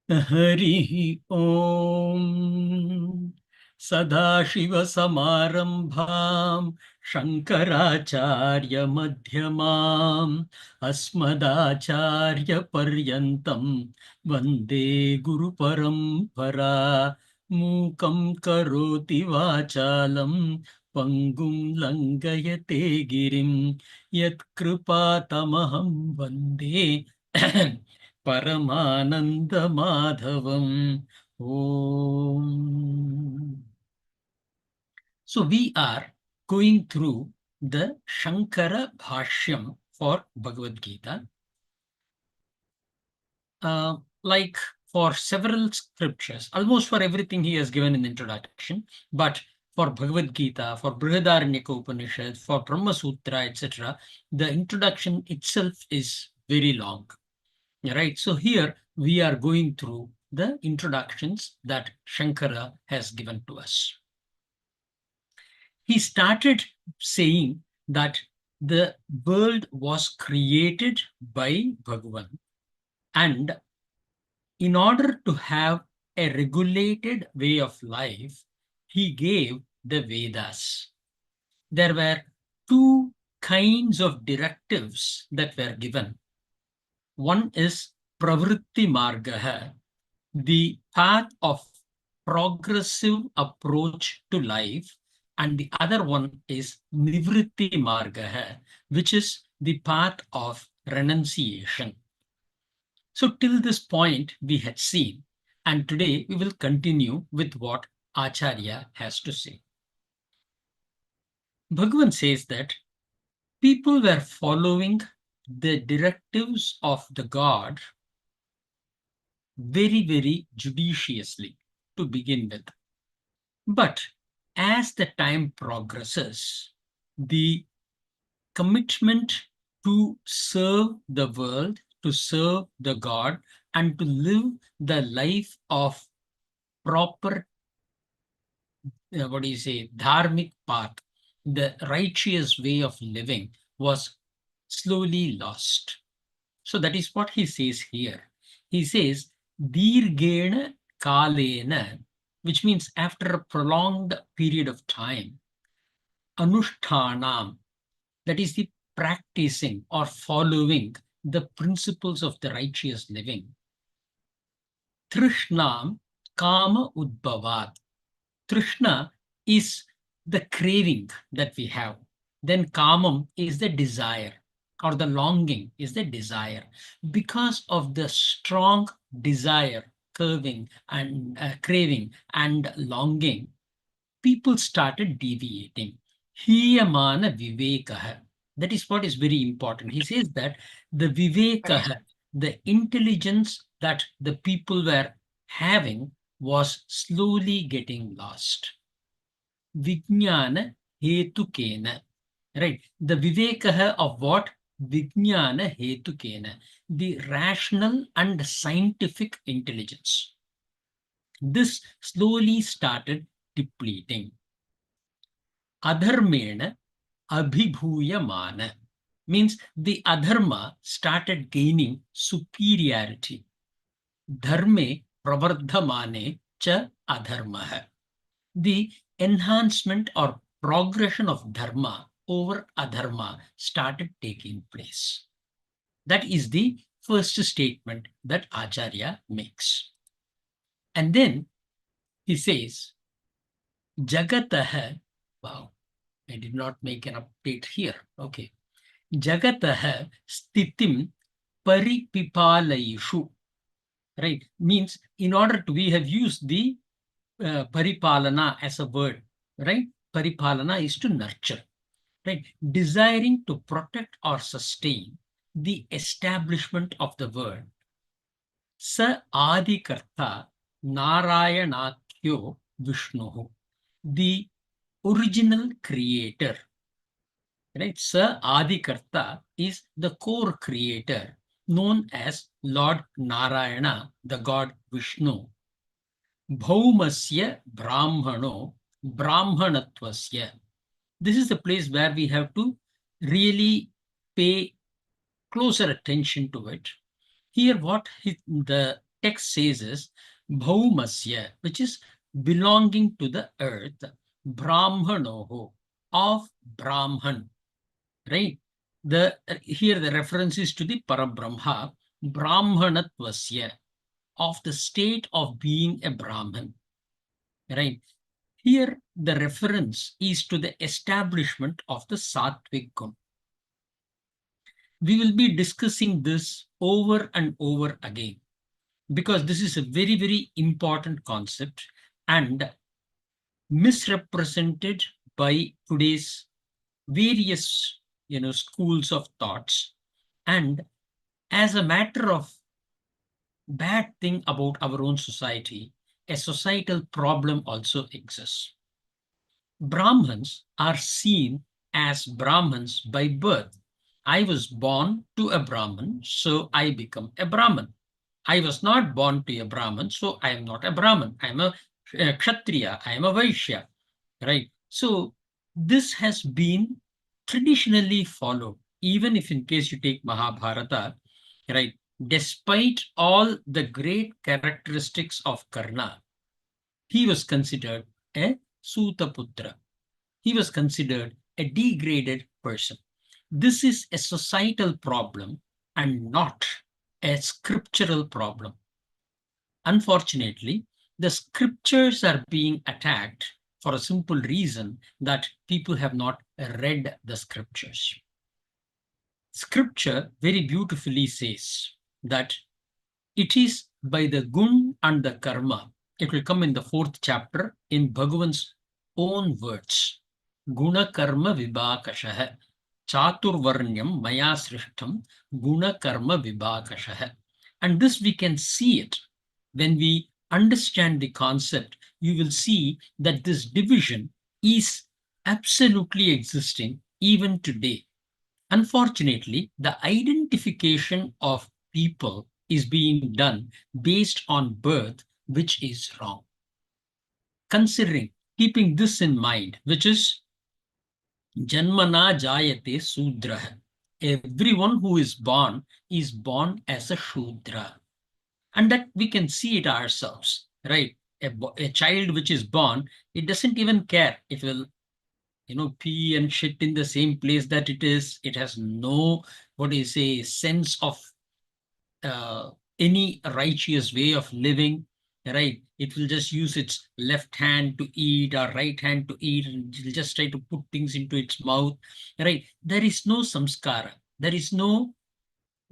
Harihi Om Sadashivasamarambham Shankaracharya Madhyamam Asmadacharya Paryantam Vande Guru Parampara Mukam Karoti Vachalam Pangum Langayate Girim Yat Kripatamaham Vande Paramananda Madhavam. Om. So we are going through the Shankara Bhashyam for Bhagavad Gita. Like for several scriptures, almost for everything he has given an introduction, but for Bhagavad Gita, for Brihadaranyaka Upanishad, for Brahma Sutra, etc., the introduction itself is very long. Right. So here we are going through the introductions that Shankara has given to us. He started saying that the world was created by Bhagavan, and in order to have a regulated way of life, he gave the Vedas. There were two kinds of directives that were given. One is Pravritti Margaha, the path of progressive approach to life, and the other one is Nivritti Margaha, which is the path of renunciation. So till this point we had seen, and today we will continue with what Acharya has to say. Bhagavan says that people were following the directives of the God very, very judiciously to begin with. But as the time progresses, the commitment to serve the world, to serve the God, and to live the life of proper, dharmic path, the righteous way of living was slowly lost. So that is what he says here. He says, Dirgena Kalena, which means after a prolonged period of time, Anushtanam, that is the practicing or following the principles of the righteous living. Trishnam Kama Udbhavat. Trishna is the craving that we have. Then Kamam is the desire, or the longing is the desire. Because of the strong desire, craving and longing, people started deviating. Hiyamana vivekaha. That is what is very important. He says that the vivekaha, the intelligence that the people were having, was slowly getting lost. Vijnana hetukena. Right. The vivekaha of what? Vijnana hetukena. The rational and scientific intelligence. This slowly started depleting. Adharmena abhibhuyamana means the adharma started gaining superiority. Dharme pravardhamane cha adharmaha. The enhancement or progression of dharma over adharma started taking place. That is the first statement that Acharya makes. And then he says, Jagataha, wow, I did not make an update here. Okay. Jagataha stitim paripipalayishu. Right. Means in order to, we have used the paripalana as a word. Right. Paripalana is to nurture. Right. Desiring to protect or sustain the establishment of the word. Sa Adikarta Narayanakyo Vishnu. The original creator. Right? Sa Adikarta is the core creator, known as Lord Narayana, the god Vishnu. Bhaumasya Brahmano Brahmanatvasya. This is the place where we have to really pay closer attention to it. Here, what the text says is Bhaumasya, which is belonging to the earth, Brahmanoho, of Brahman, right? Here the reference is to the Parabrahma, Brahmanatvasya, of the state of being a Brahman, right? Here the reference is to the establishment of the Sattvic Gun. We will be discussing this over and over again because this is a very, very important concept and misrepresented by today's various schools of thoughts. And as a matter of bad thing about our own society, a societal problem also exists. Brahmins are seen as Brahmins by birth. I was born to a Brahmin, so I become a Brahmin. I was not born to a Brahmin, so I am not a Brahmin. I am a Kshatriya, I am a Vaishya, right? So this has been traditionally followed, even if in case you take Mahabharata, right? Despite all the great characteristics of Karna, he was considered a Sutaputra. He was considered a degraded person. This is a societal problem and not a scriptural problem. Unfortunately, the scriptures are being attacked for a simple reason that people have not read the scriptures. Scripture very beautifully says that it is by the gun and the karma. It will come in the 4th chapter in Bhagavan's own words. Guna karma vibhakashah. Chaturvarnyam maya srishtam guna karma vibhakashah. And this we can see it. When we understand the concept, you will see that this division is absolutely existing even today. Unfortunately, the identification of people is being done based on birth, which is wrong. Considering, keeping this in mind, which is Janmana Jayate Sudraha. Everyone who is born as a Shudra. And that we can see it ourselves, right? A child which is born, it doesn't even care if it will pee and shit in the same place that it is. It has no, sense of any righteous way of living, right? It will just use its left hand to eat or right hand to eat, and it will just try to put things into its mouth, right? There is no samskara. There is no,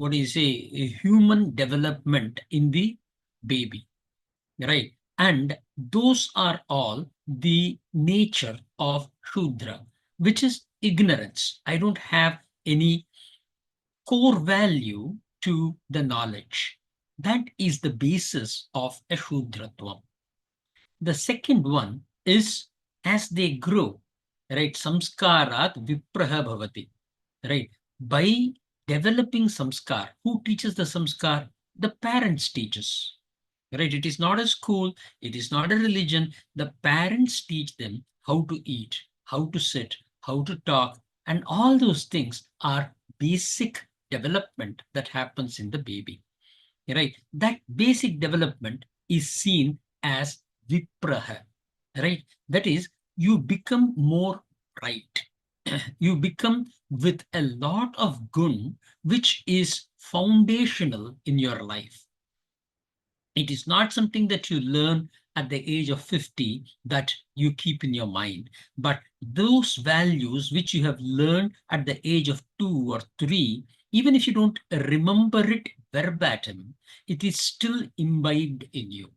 a human development in the baby, right? And those are all the nature of Shudra, which is ignorance. I don't have any core value to the knowledge. That is the basis of a Shudratvam. The second one is as they grow, right? Samskarat vipraha bhavati, right? By developing samskar, who teaches the samskar? The parents teaches, right? It is not a school, it is not a religion. The parents teach them how to eat, how to sit, how to talk, and all those things are basic development that happens in the baby, right? That basic development is seen as vipraha, right? That is, you become more bright. You become with a lot of gun, which is foundational in your life. It is not something that you learn at the age of 50 that you keep in your mind, but those values which you have learned at the age of 2 or 3, even if you don't remember it verbatim, it is still imbibed in you.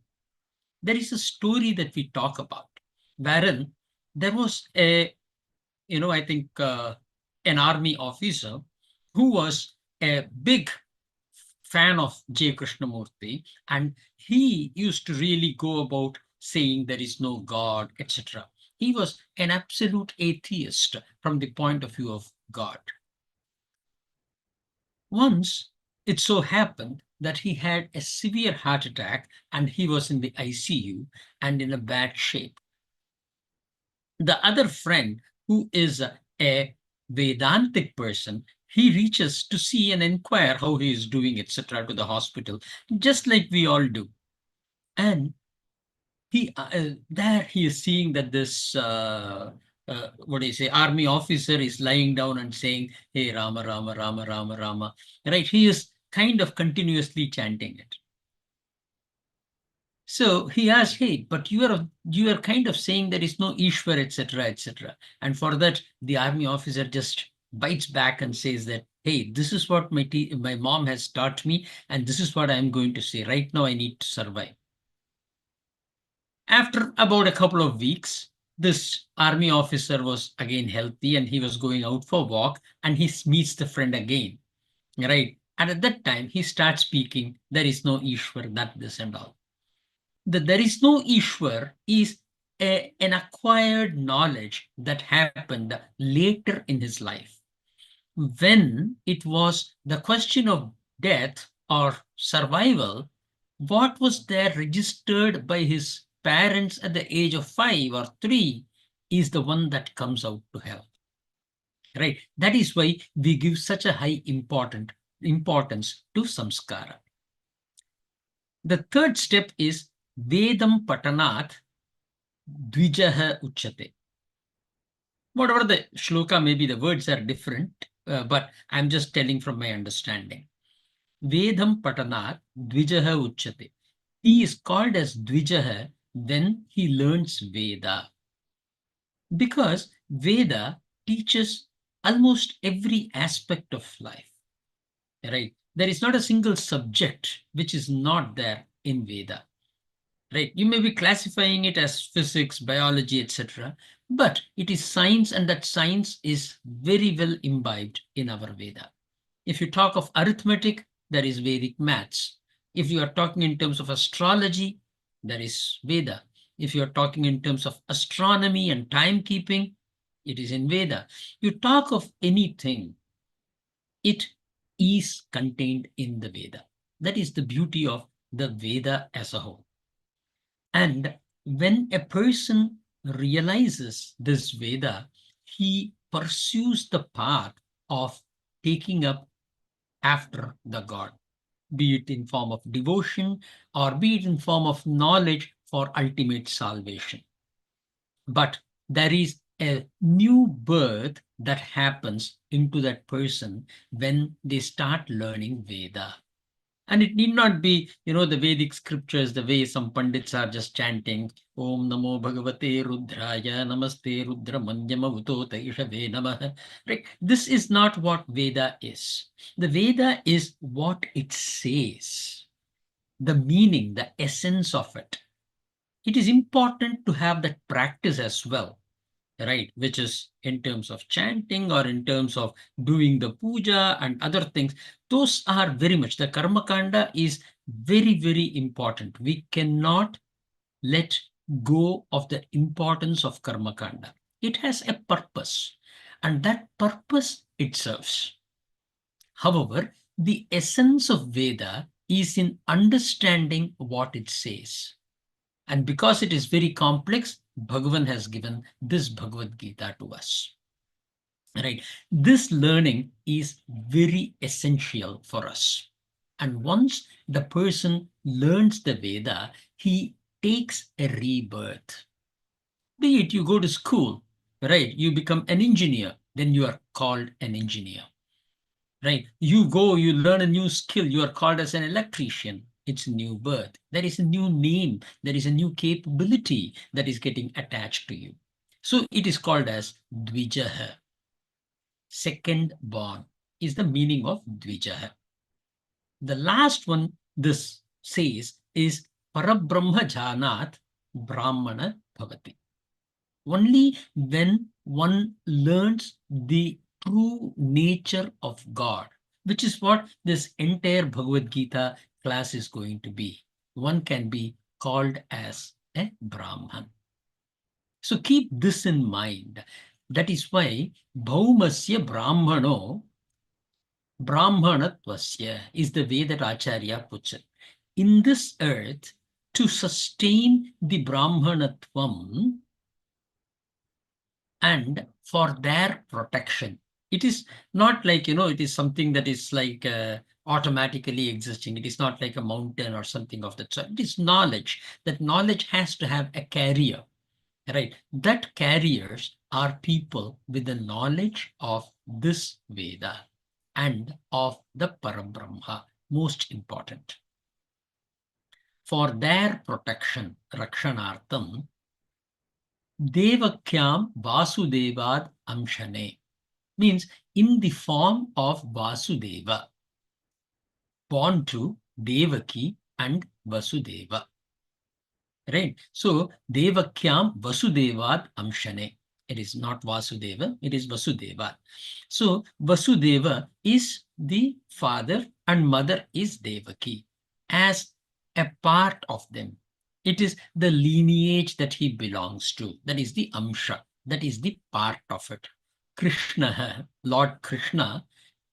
There is a story that we talk about wherein there was I think, an army officer who was a big fan of J. Krishnamurti, and he used to really go about saying there is no God, etc. He was an absolute atheist from the point of view of God. Once it so happened that he had a severe heart attack and he was in the ICU and in a bad shape. The other friend, who is a Vedantic person, he reaches to see and inquire how he is doing, etc., to the hospital, just like we all do. And there he is seeing that this what do you say, army officer is lying down and saying, "Hey Rama, Rama, Rama, Rama, Rama," right? He is kind of continuously chanting it. So he asked, "Hey, but you are kind of saying there is no Ishwar, etc., etc." And for that, the army officer just bites back and says that, "Hey, this is what my mom has taught me, and this is what I am going to say. Right now, I need to survive." After about a couple of weeks, this army officer was again healthy and he was going out for a walk, and he meets the friend again, right? And at that time, he starts speaking, "There is no Ishwar, that, this, and all." The "there is no Ishwar" is an acquired knowledge that happened later in his life, when it was the question of death or survival. What was there registered by his parents at the age of 5 or 3 is the one that comes out to health. Right? That is why we give such a high importance to samskara. The third step is Vedam Patanat Dvijaha Uchate. Whatever the shloka may be, the words are different, but I'm just telling from my understanding. Vedam Patanat Dvijaha Uchate. He is called as Dvijaha when he learns Veda. Because Veda teaches almost every aspect of life, right? There is not a single subject which is not there in Veda, right? You may be classifying it as physics, biology, etc., but it is science, and that science is very well imbibed in our Veda. If you talk of arithmetic, there is Vedic maths. If you are talking in terms of astrology, there is Veda. If you are talking in terms of astronomy and timekeeping, it is in Veda. You talk of anything, it is contained in the Veda. That is the beauty of the Veda as a whole. And when a person realizes this Veda, he pursues the path of taking up after the God, be it in form of devotion or be it in form of knowledge for ultimate salvation. But there is a new birth that happens into that person when they start learning Veda. And it need not be, the Vedic scriptures, the way some Pandits are just chanting, Om Namo Bhagavate Rudraya, Namaste Rudra Manyama Uto Taishave Namaha. Right? This is not what Veda is. The Veda is what it says, the meaning, the essence of it. It is important to have that practice as well, right? Which is in terms of chanting or in terms of doing the puja and other things. Those are very much, the karma kanda is very, very important. We cannot let go of the importance of karma kanda. It has a purpose, and that purpose it serves. However, the essence of Veda is in understanding what it says. And because it is very complex, Bhagavan has given this Bhagavad Gita to us. Right? This learning is very essential for us. And once the person learns the Veda, he takes a rebirth. Be it you go to school, right? You become an engineer, then you are called an engineer. Right? You go, you learn a new skill, you are called as an electrician. It's a new birth. There is a new name, there is a new capability that is getting attached to you. So it is called as Dvijaha. Second born is the meaning of Dvijaha. The last one this says is Parabrahma Janat Brahmana Bhavati. Only when one learns the true nature of God, which is what this entire Bhagavad Gita class is going to be, one can be called as a Brahman. So keep this in mind. That is why Bhaumasya Brahmano Brahmanatvasya is the way that Acharya puts it. In this earth, to sustain the Brahmanatvam, and for their protection, It is not like, it is something that is like automatically existing. It is not like a mountain or something of that sort. It is knowledge. That knowledge has to have a carrier, right? That carriers are people with the knowledge of this Veda and of the Parabrahma, most important. For their protection, Rakshanartham, Devakyam Vasudevad Amshane, means in the form of Vasudeva, born to Devaki and Vasudeva. Right? So, Devakyam Vasudevad Amshane. It is not Vasudeva, it is Vasudeva. So, Vasudeva is the father and mother is Devaki as a part of them. It is the lineage that he belongs to. That is the Amsha. That is the part of it. Krishna, Lord Krishna,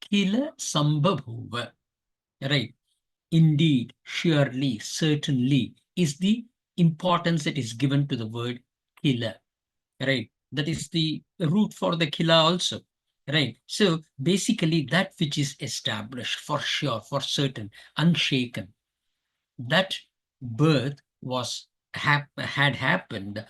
Kila Sambhabhuva. Right? Indeed, surely, certainly is the importance that is given to the word kila, right? That is the root for the kila also, right? So basically that which is established for sure, for certain, unshaken, that birth had happened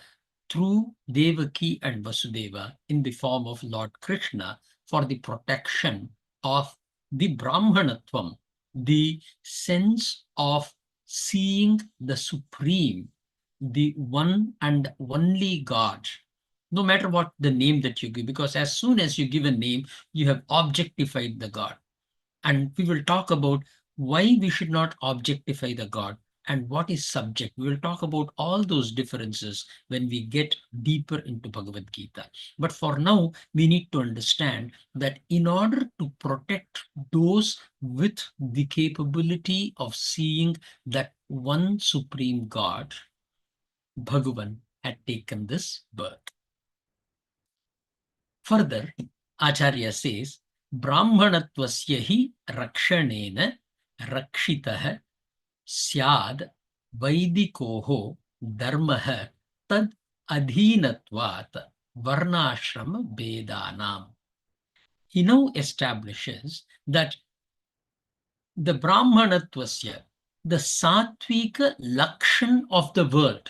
through Devaki and Vasudeva in the form of Lord Krishna for the protection of the Brahmanatvam, the sense of seeing the Supreme, the one and only God, no matter what the name that you give, because as soon as you give a name, you have objectified the God. And we will talk about why we should not objectify the God and what is subject. We will talk about all those differences when we get deeper into Bhagavad Gita. But for now, we need to understand that in order to protect those with the capability of seeing that one supreme God, Bhagavan had taken this birth. Further, Acharya says, Brahmanatvasya hi rakshanena rakshitah syad vaidikoho dharmah tad adhinatvat varnashrama vedanam. He now establishes that the Brahmanatvasya, the Satvika Lakshan of the world,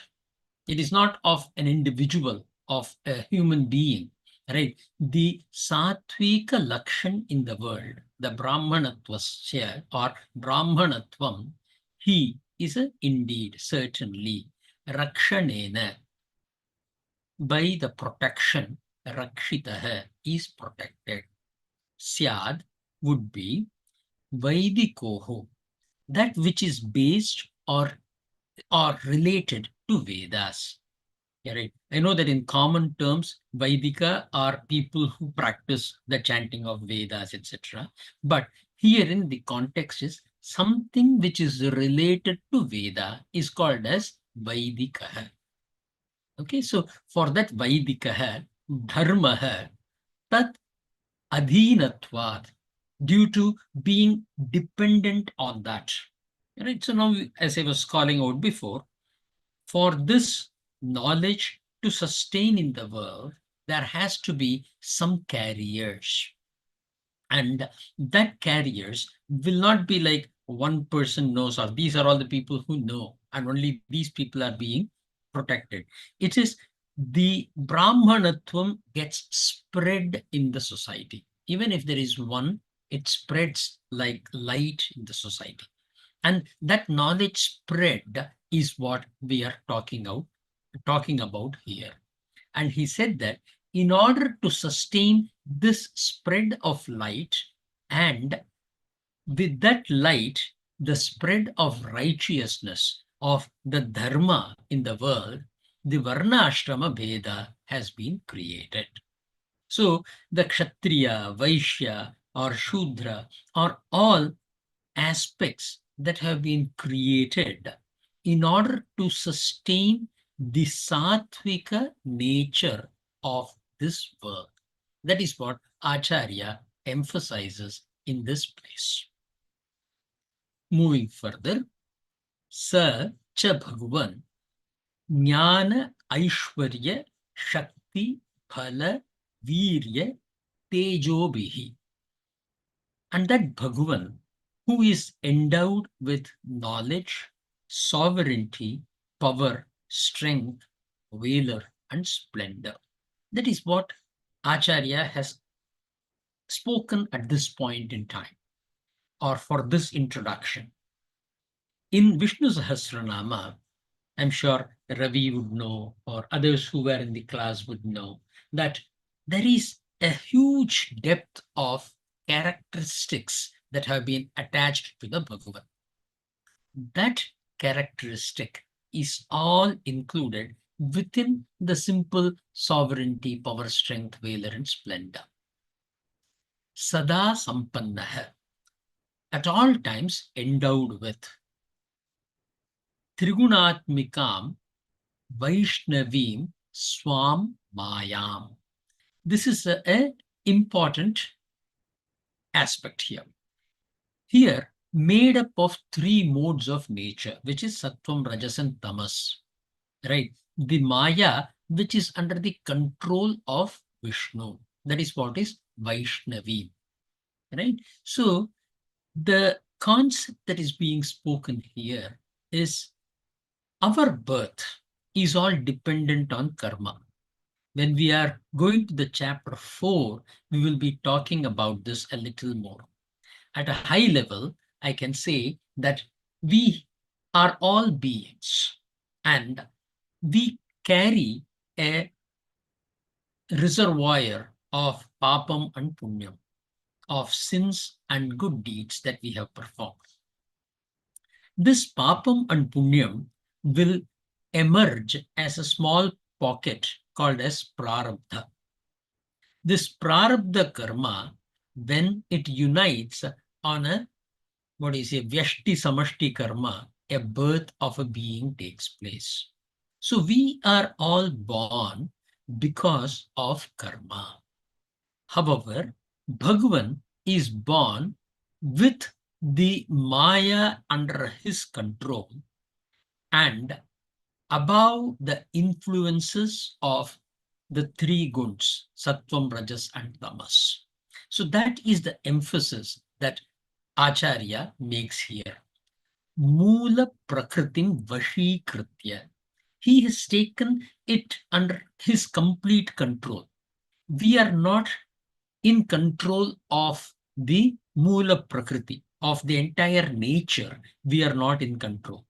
it is not of an individual, of a human being, right? The Satvika Lakshan in the world, the Brahmanatvasya or Brahmanatvam, he is indeed, certainly, Rakshanena, by the protection, Rakshitaha is protected. Syad would be Vaidikoho, that which is based or related to Vedas. Yeah, right. I know that in common terms, Vaidika are people who practice the chanting of Vedas, etc. But here in the context is something which is related to Veda is called as Vaidika. Okay, so for that Vaidika, Dharma, Tat Adhinatvat, due to being dependent on that. Right. So now, as I was calling out before, for this knowledge to sustain in the world, there has to be some carriers. And that carriers will not be like one person knows, or these are all the people who know, and only these people are being protected. It is the Brahmanatvam gets spread in the society. Even if there is one, it spreads like light in the society. And that knowledge spread is what we are talking about here. And he said that in order to sustain this spread of light, and with that light, the spread of righteousness, of the dharma in the world, the Varna Ashrama Bheda has been created. So the Kshatriya, Vaishya, or Shudra are all aspects that have been created in order to sustain the sattvika nature of this world. That is what Acharya emphasizes in this place. Moving further, Sa cha Bhagavan Jnana Aishwarya Shakti Phala Virya tejobihi. And that Bhagavan, who is endowed with knowledge, sovereignty, power, strength, valor, and splendor. That is what Acharya has spoken at this point in time, or for this introduction. In Vishnu Sahasranama, I'm sure Ravi would know, or others who were in the class would know, that there is a huge depth of characteristics that have been attached to the Bhagavan. That characteristic is all included within the simple sovereignty, power, strength, valor, and splendor. Sada Sampannaha, at all times endowed with Trigunatmikam Vaishnavim Swam Mayam. This is a important aspect here. Here, made up of three modes of nature, which is Sattvam, Rajas, and Tamas. Right? The Maya, which is under the control of Vishnu. That is what is Vaishnavi. Right? So, the concept that is being spoken here is our birth is all dependent on karma. When we are going to the chapter 4, we will be talking about this a little more. At a high level, I can say that we are all beings and we carry a reservoir of papam and punyam, of sins and good deeds that we have performed. This papam and punyam will emerge as a small pocket called as prarabdha. This prarabdha karma, when it unites on a, what is a vyashti samashti karma, a birth of a being takes place. So we are all born because of karma. However, Bhagavan is born with the Maya under his control and above the influences of the three guns, Sattvam, Rajas, and Tamas. So that is the emphasis that Acharya makes here. Moola Prakritim Vashikritya. He has taken it under his complete control. We are not in control of the Moola Prakriti, of the entire nature. We are not in control.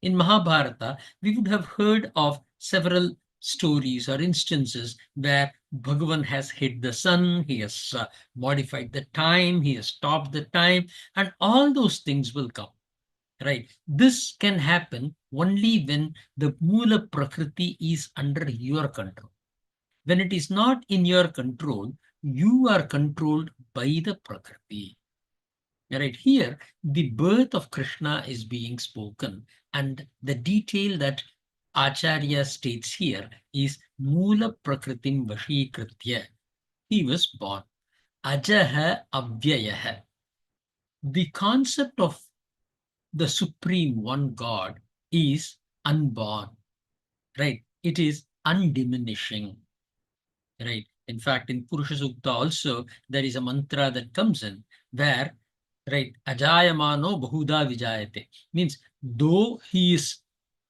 In Mahabharata, we would have heard of several stories or instances where Bhagavan has hit the sun, he has modified the time, he has stopped the time, and all those things will come. Right. This can happen only when the Moola Prakriti is under your control. When it is not in your control, you are controlled by the Prakriti. Right here, the birth of Krishna is being spoken, and the detail that Acharya states here is Moola Prakritim Vashikritya. He was born. Ajaha Avyayaha. The concept of the Supreme One God is unborn, right? It is undiminishing, right? In fact, in Purusha Sukta also, there is a mantra that comes in where, right, Ajayamano Bahuda Vijayate, means though he is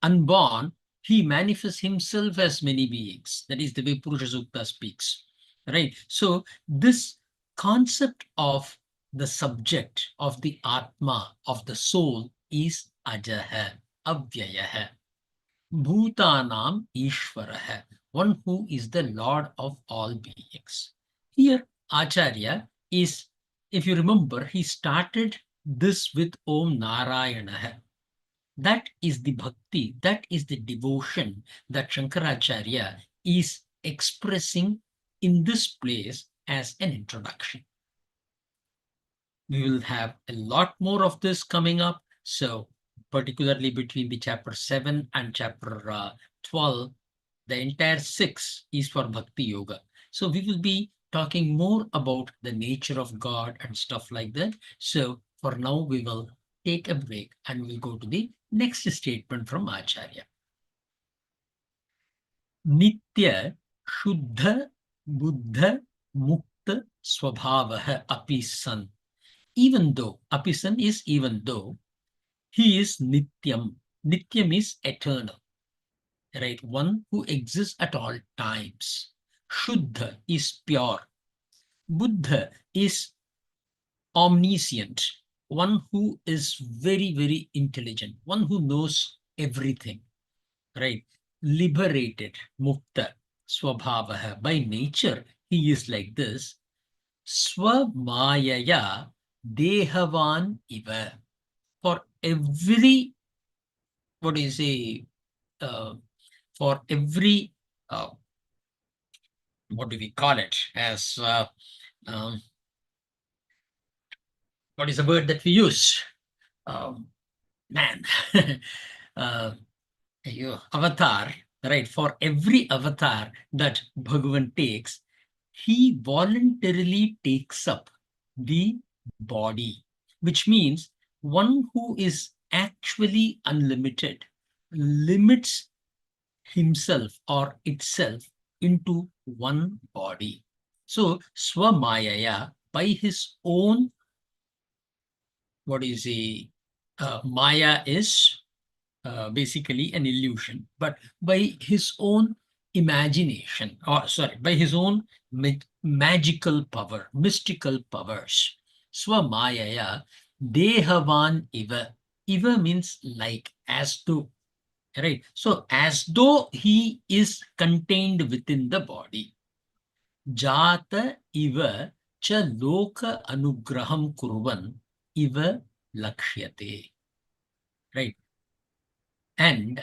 unborn, he manifests himself as many beings. That is the way Purusha Sukta speaks, right? So this concept of the subject of the Atma, of the soul, is Ajaha, Avyayaha. Bhutanam Ishvaraha, one who is the Lord of all beings. Here, Acharya is, if you remember, he started this with Om Narayanaha. That is the bhakti, that is the devotion that Shankaracharya is expressing in this place as an introduction. We will have a lot more of this coming up. So particularly between the chapter 7 and chapter 12, the entire 6 is for Bhakti Yoga. So we will be talking more about the nature of God and stuff like that. So for now, we will take a break and we'll go to the next statement from Acharya. Nitya Shuddha Buddha swabhavaha api san. Even though, api san is even though, he is nityam. Nityam is eternal, right? One who exists at all times. Shuddha is pure. Buddha is omniscient, one who is very, very intelligent, one who knows everything, right? Liberated, mukta, swabhavaha. By nature, he is like this. Swamayaya dehavan iva. For every, what do you say, for every, uh, what do we call it, as, um, what is the word that we use? Um, man, uh, avatar, right? For every avatar that Bhagavan takes, he voluntarily takes up the body, which means one who is actually unlimited limits himself or itself into one body. So, Swamayaya, by his own, what is a Maya is basically an illusion, but by his own imagination, or sorry, by his own magical power, mystical powers, Swamayaya, Dehavan Iva. Iva means like, as though, right? So, as though he is contained within the body. Jata Iva cha Loka Anugraham Kurvan Iva Lakshyate. Right? And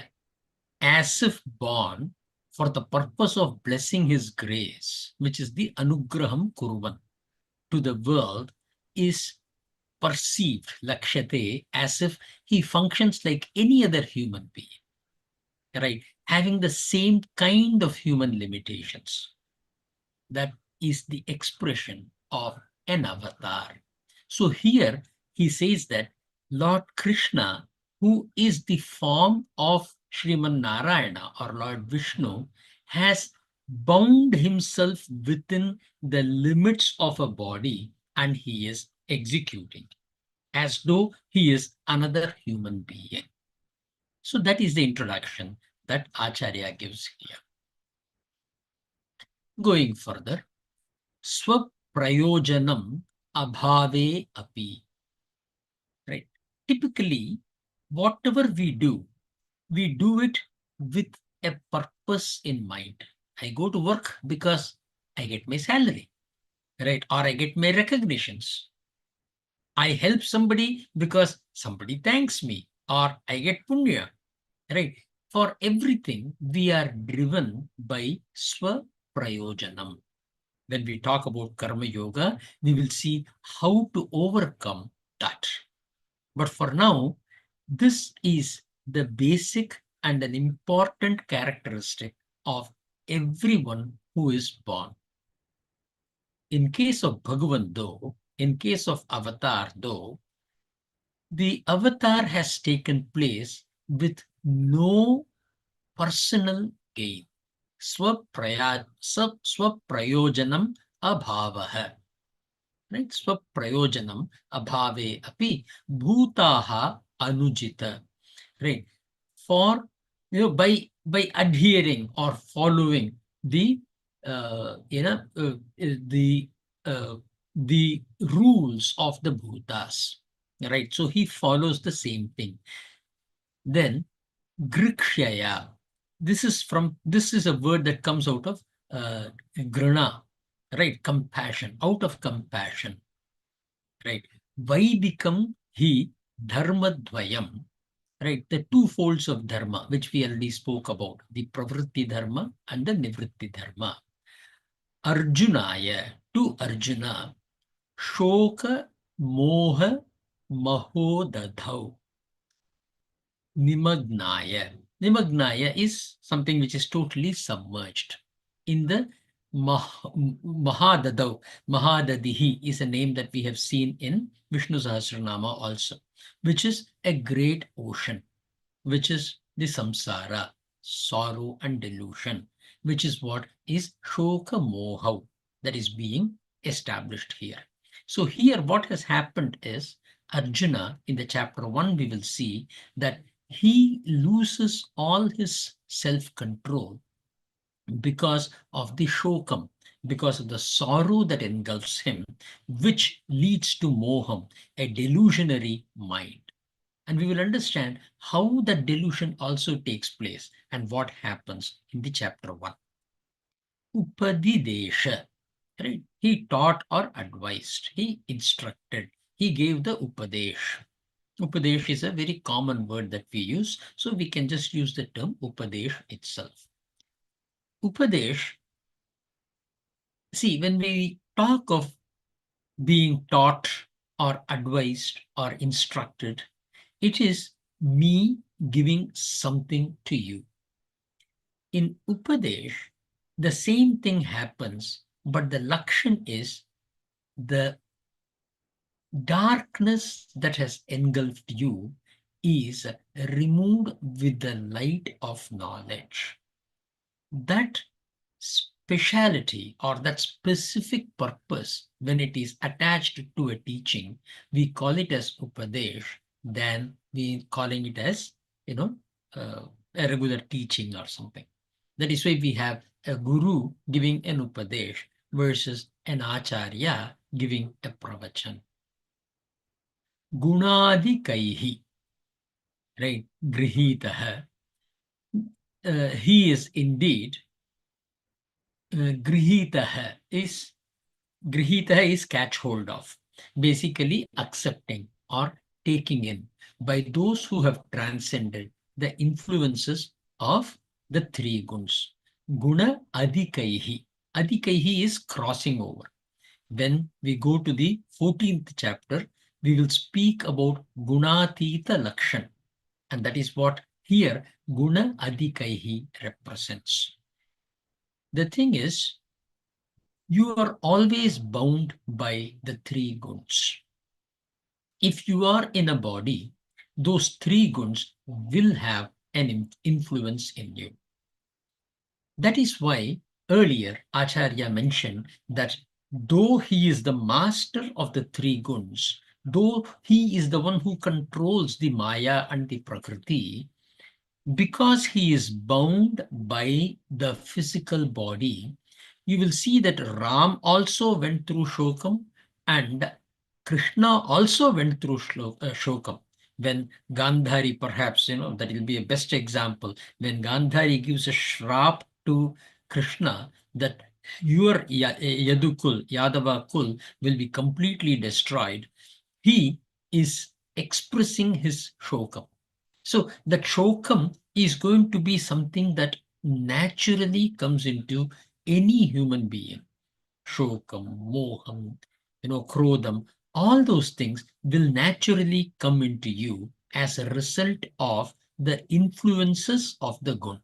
as if born for the purpose of blessing his grace, which is the Anugraham Kurvan to the world, is perceived, Lakshate, as if he functions like any other human being, right? Having the same kind of human limitations. That is the expression of an avatar. So here he says that Lord Krishna, who is the form of Sriman Narayana or Lord Vishnu, has bound himself within the limits of a body and he is executing as though he is another human being. So that is the introduction that Acharya gives here. Going further, Swaprayojanam abhave api. Right. Typically, whatever we do it with a purpose in mind. I go to work because I get my salary, right? Or I get my recognitions. I help somebody because somebody thanks me, or I get punya, right? For everything, we are driven by swaprayojanam. When we talk about karma yoga, we will see how to overcome that. But for now, this is the basic and an important characteristic of everyone who is born. In case of Bhagavan, though, in case of Avatar, though, the Avatar has taken place with no personal gain. Swaprayojanam abhavaha. Right? Swaprayojanam abhave api bhutaha anujita. Right? For, by adhering or following the uh, you know uh, the the rules of the bhutas, right? So he follows the same thing. Then grikshaya, this is a word that comes out of grana, right? Compassion, out of compassion, right? Vaidikam hi dharmadvayam, right? The two folds of dharma, which we already spoke about, the pravritti dharma and the nivritti dharma. Arjunaya, to Arjuna, shoka moha mahodadhau. Nimagnaya. Nimagnaya is something which is totally submerged. In the Mahadadav, Mahadadihi is a name that we have seen in Vishnu Sahasranama also, which is a great ocean, which is the samsara, sorrow and delusion, which is what is shoka moha, that is being established here. So here what has happened is Arjuna, in the chapter 1, we will see that he loses all his self-control because of the shokam, because of the sorrow that engulfs him, which leads to moham, a delusionary mind. And we will understand how that delusion also takes place and what happens in the chapter 1. Upadidesha, right? He taught or advised, he instructed, he gave the upadesh. Upadesh is a very common word that we use, so we can just use the term upadesh itself. Upadesh, see, when we talk of being taught or advised or instructed, it is me giving something to you. In Upadesh, the same thing happens, but the lakshan is the darkness that has engulfed you is removed with the light of knowledge. That speciality or that specific purpose, when it is attached to a teaching, we call it as Upadesh, than we calling it as, you know, a regular teaching or something. That is why we have a guru giving an Upadesh versus an Acharya giving a pravachan. Gunadikaihi, right? Grihitaha. He is indeed, grihitaha is catch hold of, basically accepting or taking in by those who have transcended the influences of the three guns. Guna adikaihi. Adikaihi is crossing over. When we go to the 14th chapter, we will speak about Gunatita Lakshan. And that is what here Guna Adikaihi represents. The thing is, you are always bound by the three guns. If you are in a body, those three guns will have an influence in you. That is why earlier Acharya mentioned that though he is the master of the three guns, though he is the one who controls the Maya and the Prakriti, because he is bound by the physical body, you will see that Ram also went through Shokam and Krishna also went through Shokam. When Gandhari, perhaps, that will be a best example, when Gandhari gives a shrap to Krishna that your Yadukul, Yadava Kul will be completely destroyed, he is expressing his Shokam. So that shokam is going to be something that naturally comes into any human being. Shokam, moham, krodham, all those things will naturally come into you as a result of the influences of the gun.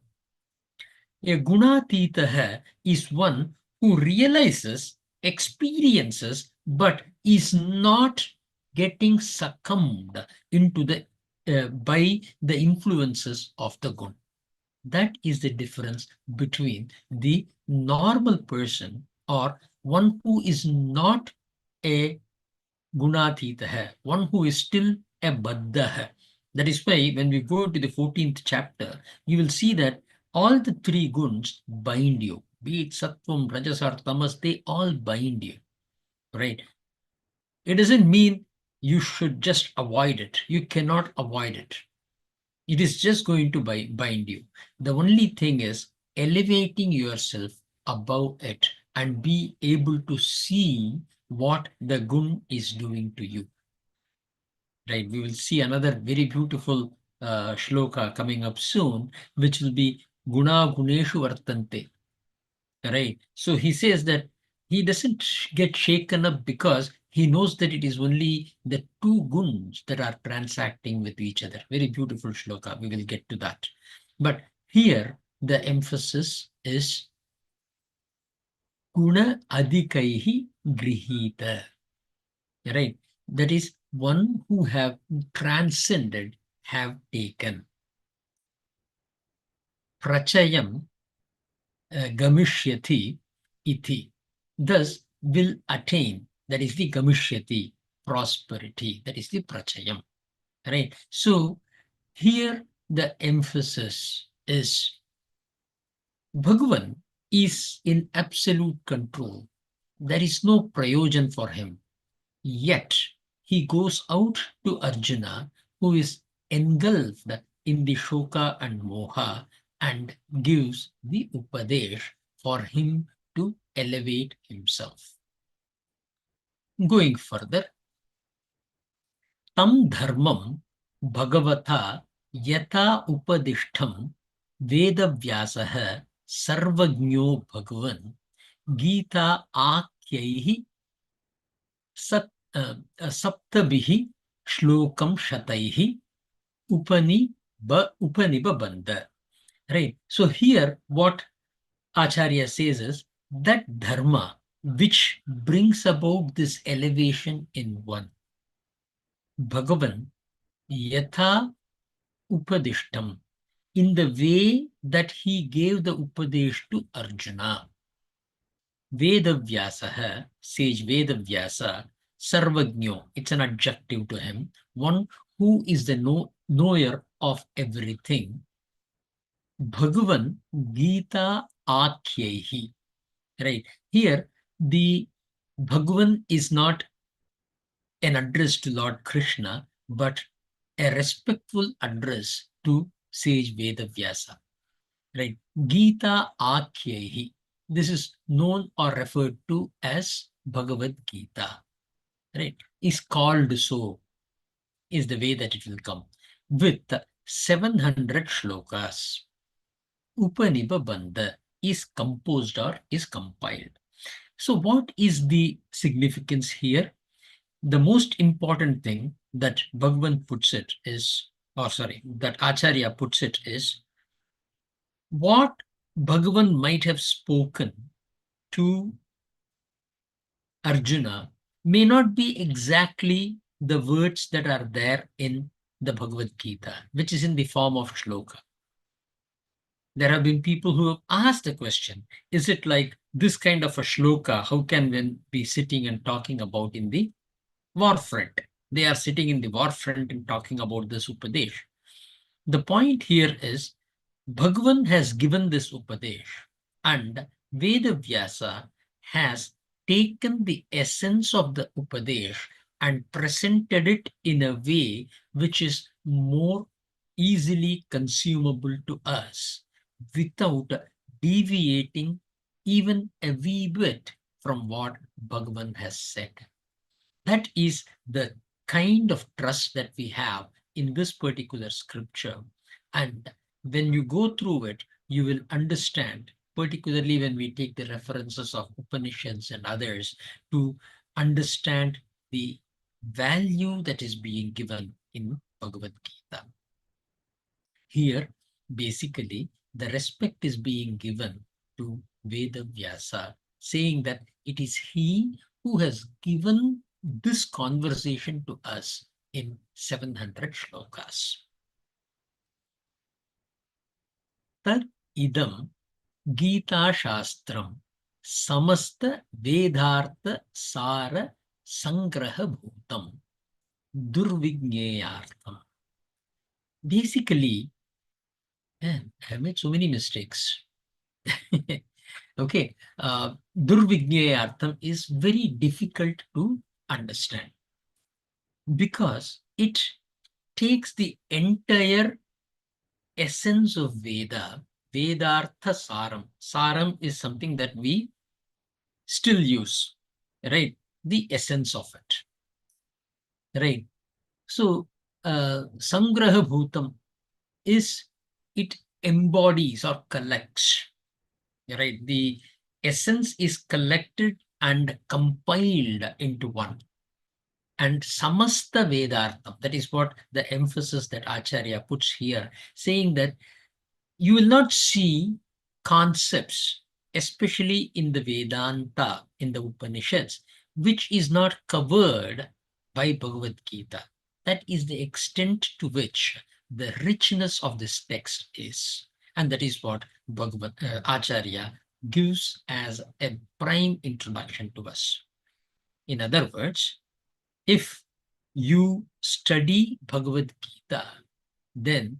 A gunatitaha is one who realizes, experiences, but is not getting succumbed into the by the influences of the gun. That is the difference between the normal person or one who is not a gunatitaha, one who is still a baddha. That is why when we go to the 14th chapter, you will see that all the three guns bind you, be it sattvam, rajas or tamas, they all bind you, right? It doesn't mean you should just avoid it. You cannot avoid it. It is just going to bind you. The only thing is elevating yourself above it and be able to see what the gun is doing to you. Right? We will see another very beautiful shloka coming up soon, which will be Guna Guneshu Vartante. Right? So he says that he doesn't get shaken up because he knows that it is only the two guns that are transacting with each other. Very beautiful shloka. We will get to that. But here the emphasis is Guna Adikaihi Grihita. Right? That is one who have transcended, have taken. Prachayam Gamishyati iti. Thus, will attain, that is the Gamishyati, prosperity, that is the Prachayam. Right? So here the emphasis is Bhagavan is in absolute control. There is no prayojan for him. Yet he goes out to Arjuna, who is engulfed in the shoka and moha, and gives the upadesh for him to elevate himself. Going further, tam dharmam bhagavata yata upadishtham vedavyasah sarvagno bhagavan gita akyaihi सत् सप्तभिः श्लोकं शतैः upanibabandha. Right. So here what Acharya says is that dharma which brings about this elevation in one. Bhagavan yatha upadishtam, in the way that he gave the upadesh to Arjuna. Vedavyasaha, sage Vedavyasa, Sarvagno, it's an adjective to him, one who is the knower of everything. Bhagavan Gita Akhyehi. Right. Here, the Bhagavan is not an address to Lord Krishna, but a respectful address to sage Vedavyasa. Right. Gita Akhyehi. This is known or referred to as Bhagavad Gita. Right. Is called so, is the way that it will come. With 700 shlokas. Upanibabandha is composed or is compiled. So what is the significance here? The most important thing that Bhagavan puts it is, or sorry, that Acharya puts it is, what Bhagavan might have spoken to Arjuna may not be exactly the words that are there in the Bhagavad Gita, which is in the form of shloka. There have been people who have asked the question, is it like this kind of a shloka, how can one be sitting and talking about in the war front? They are sitting in the war front and talking about this Upadesh. The point here is, Bhagavan has given this Upadesh, and Vedavyasa has taken the essence of the Upadesh and presented it in a way which is more easily consumable to us without deviating even a wee bit from what Bhagavan has said. That is the kind of trust that we have in this particular scripture. And when you go through it, you will understand, particularly when we take the references of Upanishads and others, to understand the value that is being given in Bhagavad Gita. Here, basically, the respect is being given to Vedavyasa, saying that it is he who has given this conversation to us in 700 shlokas. Tad idam Gita Shastram Samasta Vedartha Sara Sangraha Bhutam Durvigneyartham. Basically, man, I have made so many mistakes. Okay, Durvigneyartham is very difficult to understand because it takes the entire essence of Veda, Vedartha Saram. Saram is something that we still use, right? The essence of it, right? So, Sangraha Bhutam is, it embodies or collects, right? The essence is collected and compiled into one. And samasta vedartham, that is what the emphasis that Acharya puts here, saying that you will not see concepts, especially in the Vedanta, in the Upanishads, which is not covered by Bhagavad Gita. That is the extent to which the richness of this text is. And that is what Acharya gives as a prime introduction to us. In other words, if you study Bhagavad Gita, then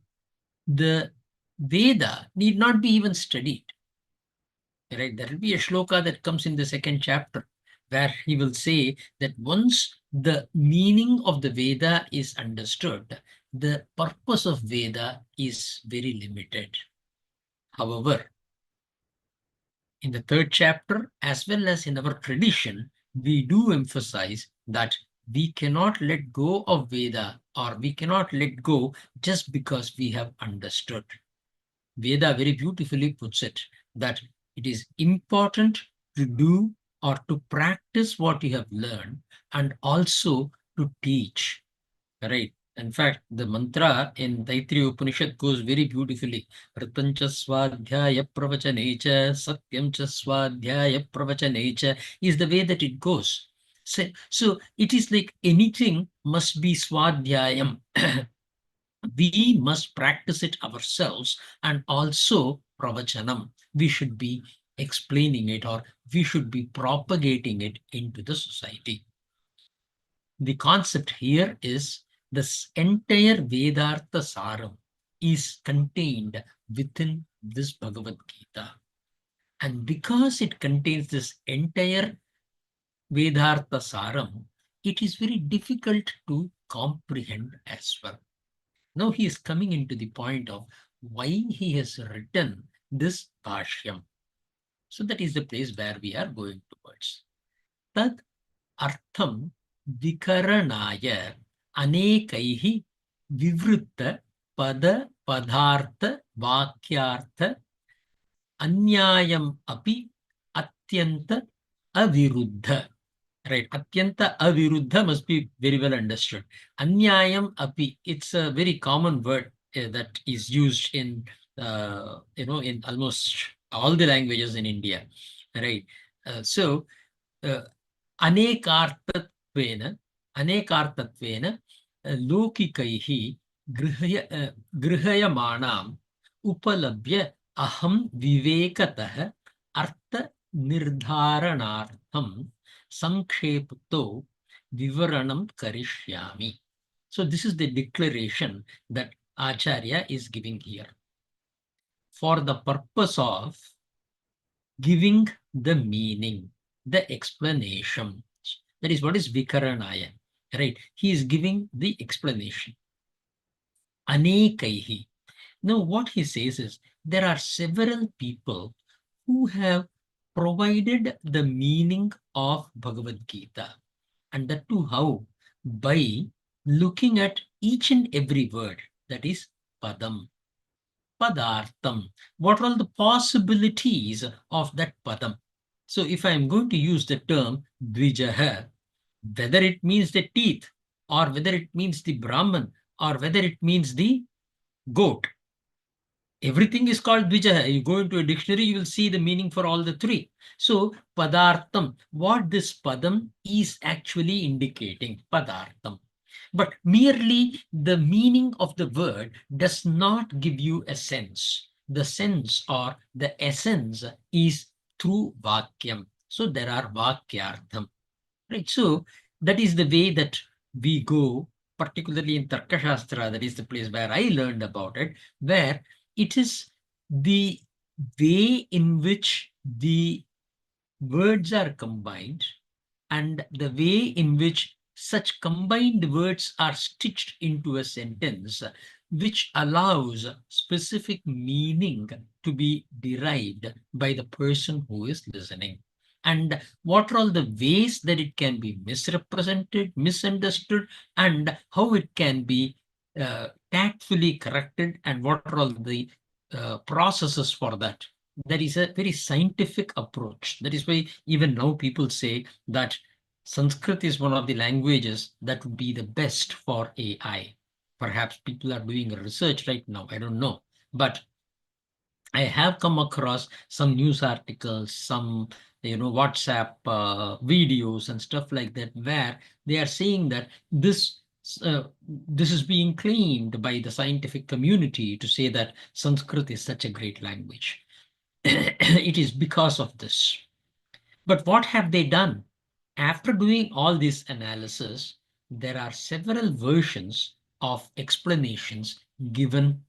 the Veda need not be even studied. Right? There will be a shloka that comes in the second chapter where he will say that once the meaning of the Veda is understood, the purpose of Veda is very limited. However, in the third chapter, as well as in our tradition, we do emphasize that we cannot let go of Veda, or we cannot let go just because we have understood. Veda very beautifully puts it that it is important to do or to practice what you have learned and also to teach. Right. In fact, the mantra in Taittiriya Upanishad goes very beautifully. Ritancha swadhyaya pravachanecha satyamcha swadhyaya pravachanecha is the way that it goes. So it is like anything must be swadhyayam. We must practice it ourselves, and also pravachanam. We should be explaining it, or we should be propagating it into the society. The concept here is this entire Vedartha Saram is contained within this Bhagavad Gita. And because it contains this entire Vedartha Saram, it is very difficult to comprehend as well. Now he is coming into the point of why he has written this Bhashyam. So that is the place where we are going towards. Tad artham vikaranaya anekaihi vivritta pada padartha vakyartha anyayam api atyanta aviruddha. Right. Atyanta aviruddha must be very well understood. Anyayam api, it's a very common word that is used in, in almost all the languages in India. Right. So, अनेकार्थत्वेन अनेकार्थत्वेन लौकिकैः गृह्यमाणाम् उपलभ्य अहं विवेकतः अर्थनिर्धारणार्थं संक्षेपतो विवरणं करिष्यामि. So this is the declaration that Acharya is giving here. For the purpose of giving the meaning, the explanation. That is what is Vikaranaya, right? He is giving the explanation. Anekaihi. Now what he says is, there are several people who have provided the meaning of Bhagavad Gita. And that too how? By looking at each and every word, that is Padam, Padartham. What are all the possibilities of that Padam? So if I am going to use the term Dvijaha, whether it means the teeth, or whether it means the Brahman, or whether it means the goat, everything is called Dvijaha. You go into a dictionary, you will see the meaning for all the three. So Padartham, what this Padam is actually indicating, Padartham. But merely the meaning of the word does not give you a sense. The sense or the essence is through Vakyam. So there are Vakyartham. Right? So that is the way that we go, particularly in Tarkashastra, that is the place where I learned about it, where it is the way in which the words are combined and the way in which such combined words are stitched into a sentence, which allows specific meaning to be derived by the person who is listening. And what are all the ways that it can be misrepresented, misunderstood, and how it can be tactfully corrected, and what are all the processes for that. There is a very scientific approach. That is why even now people say that Sanskrit is one of the languages that would be the best for AI. Perhaps people are doing research right now, I don't know. But I have come across some news articles, some WhatsApp videos and stuff like that, where they are saying that this is being claimed by the scientific community to say that Sanskrit is such a great language. it is because of this. But what have they done? After doing all this analysis, there are several versions of explanations given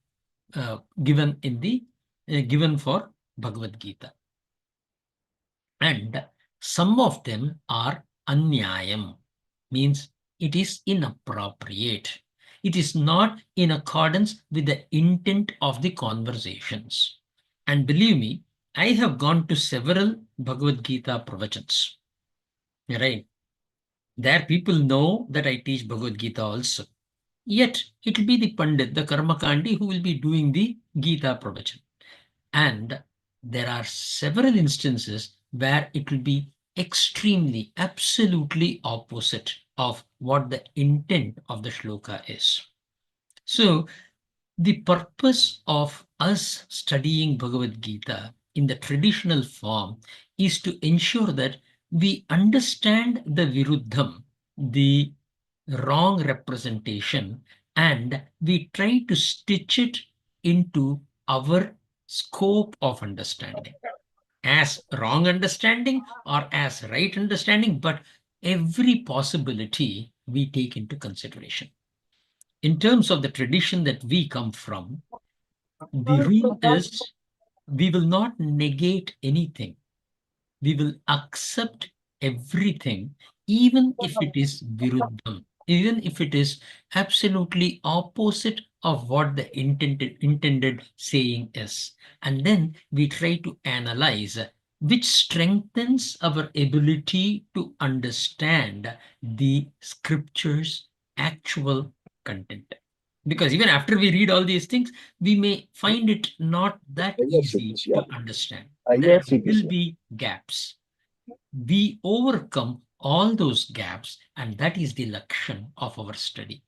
given in the given for Bhagavad Gita, and some of them are anyayam, means it is inappropriate. It is not in accordance with the intent of the conversations. And believe me, I have gone to several Bhagavad Gita pravachans. Right? There people know that I teach Bhagavad Gita also. Yet it will be the Pandit, the Karmakandi, who will be doing the Gita pravachan. And there are several instances where it will be extremely, absolutely opposite of what the intent of the shloka is. So the purpose of us studying Bhagavad Gita in the traditional form is to ensure that we understand the viruddham, the wrong representation, and we try to stitch it into our scope of understanding, as wrong understanding or as right understanding, but every possibility we take into consideration. In terms of the tradition that we come from, the rule is we will not negate anything. We will accept everything, even if it is viruddham, even if it is absolutely opposite of what the intended saying is. And then we try to analyze which strengthens our ability to understand the scripture's actual content. Because even after we read all these things, we may find it not that easy to understand. There will be gaps. We overcome all those gaps, and that is the lakshan of our study.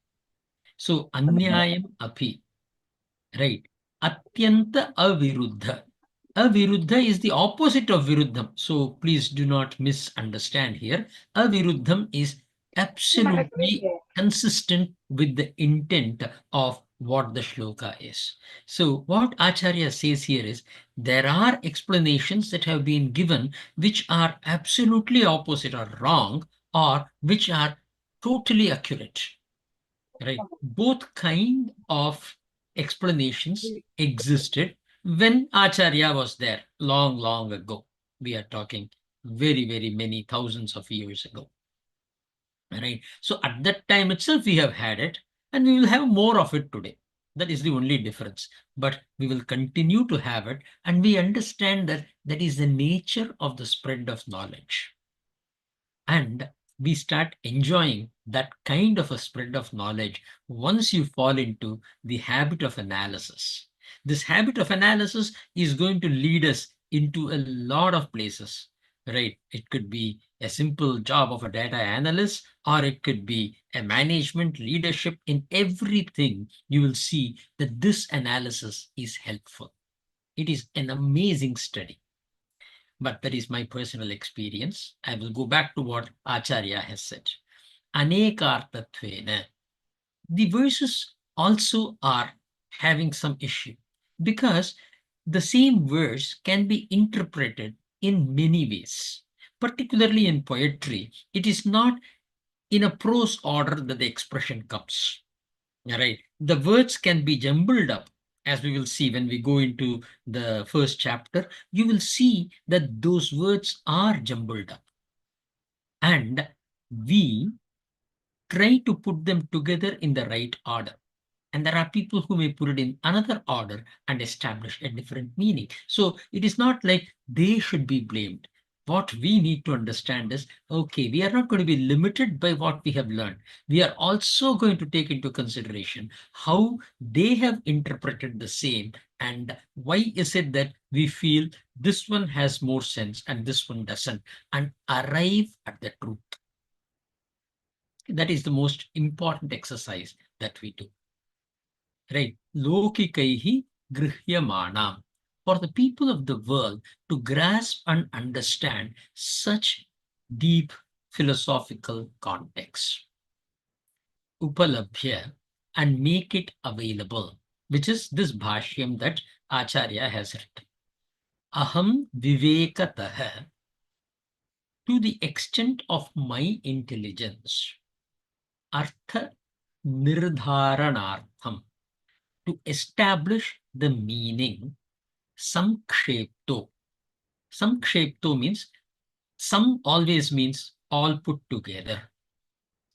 So, anyayam api, right? Atyanta aviruddha. Aviruddha is the opposite of viruddham. So please do not misunderstand here. Aviruddham is absolutely consistent with the intent of what the shloka is. So what Acharya says here is there are explanations that have been given which are absolutely opposite or wrong, or which are totally accurate. Right? Both kind of explanations existed when Acharya was there long, long ago. We are talking very, very many thousands of years ago. Right? So at that time itself, we have had it, and we will have more of it today. That is the only difference. But we will continue to have it, and we understand that that is the nature of the spread of knowledge. And we start enjoying that kind of a spread of knowledge once you fall into the habit of analysis. This habit of analysis is going to lead us into a lot of places, right? It could be a simple job of a data analyst, or it could be a management leadership. In everything, you will see that this analysis is helpful. It is an amazing study. But that is my personal experience. I will go back to what Acharya has said. Anekartatvena. The verses also are having some issue, because the same verse can be interpreted in many ways. Particularly in poetry, it is not in a prose order that the expression comes. Right? The words can be jumbled up, as we will see when we go into the first chapter. You will see that those words are jumbled up, and we try to put them together in the right order. And there are people who may put it in another order and establish a different meaning. So it is not like they should be blamed. What we need to understand is, okay, we are not going to be limited by what we have learned. We are also going to take into consideration how they have interpreted the same, and why is it that we feel this one has more sense and this one doesn't, and arrive at the truth. That is the most important exercise that we do. Right? Lokikaihi grihyamanam. For the people of the world to grasp and understand such deep philosophical context. Upalabhya, and make it available, which is this bhashyam that Acharya has written. aham vivekatah, to the extent of my intelligence, artha nirdharanartham, to establish the meaning, samkshepto. Samkshepto means, some always means all put together,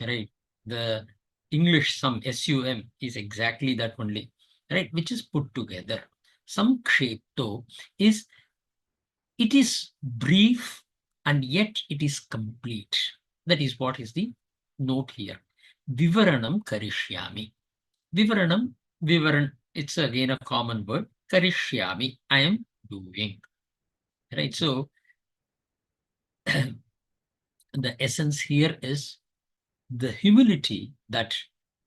right? The English sum, SUM, is exactly that only, right? Which is put together. Samkshepto is, it is brief and yet it is complete. That is what is the note here. Vivaranam karishyami. Vivaranam, it's again a common word. Karishyami, I am doing. Right? So the essence here is the humility that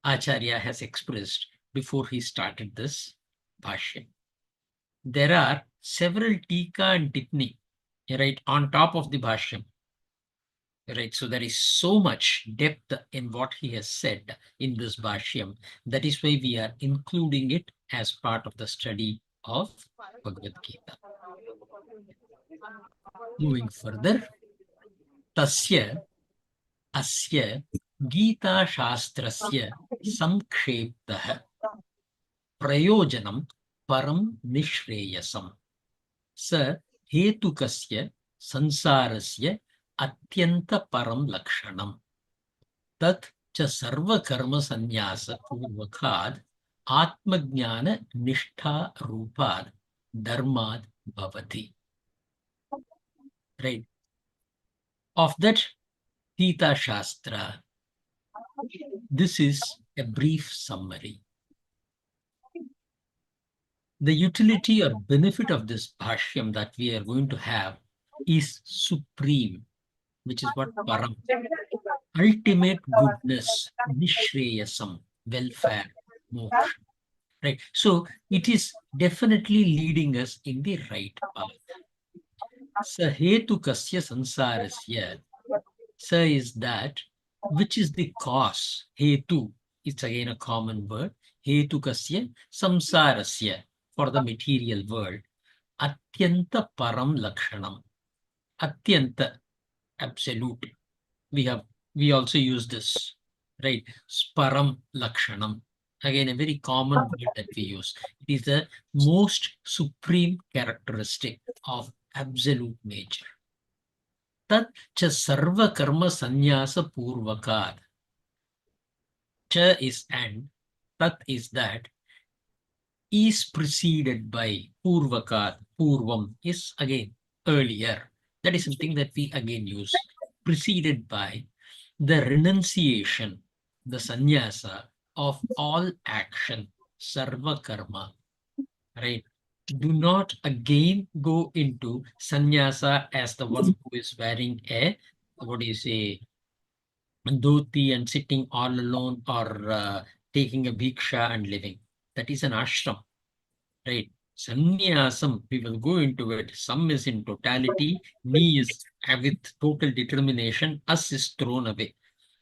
Acharya has expressed before he started this Bhashyam. There are several tika and tipni, right, on top of the Bhashyam. Right, so there is so much depth in what he has said in this Bhashyam. That is why we are including it as part of the study of Bhagavad Gita. Moving further, tasya asya Gita Shastrasya Sanksheptah Prayojanam Param Nishreyasam Sa Hetukasya Sansarasya Atyanta Param Lakshanam Tat cha Sarva Karma Sanyasa Purvakad Atmajnana Nishtha Rupad Dharmad Bhavati. Right. Of that Gita Shastra, this is a brief summary. The utility or benefit of this Bhashyam that we are going to have is supreme, which is what Param, ultimate goodness, Nishreyasam, welfare, moksha. Right. So it is definitely leading us in the right path. Sahetukasya sansarasya. Sa is that which is the cause. Hetu, it's again a common word. Hetukasya samsarasya, for the material world. Atyanta param lakshanam. Atyanta, absolute. We also use this, right? Param lakshanam. Again, a very common word that we use. It is the most supreme characteristic of absolute nature. Tat cha sarva karma sanyasa purvakat. Cha is and, tat is that, is preceded by purvakat. Purvam is again earlier. That is something that we again use. Preceded by the renunciation, the sannyasa of all action, sarva karma, right? Do not again go into sannyasa as the one who is wearing a, what do you say, dhoti and sitting all alone, or taking a bhiksha and living. That is an ashram, right? Sannyasam, we will go into it. Sam is in totality, ni is with total determination, us is thrown away.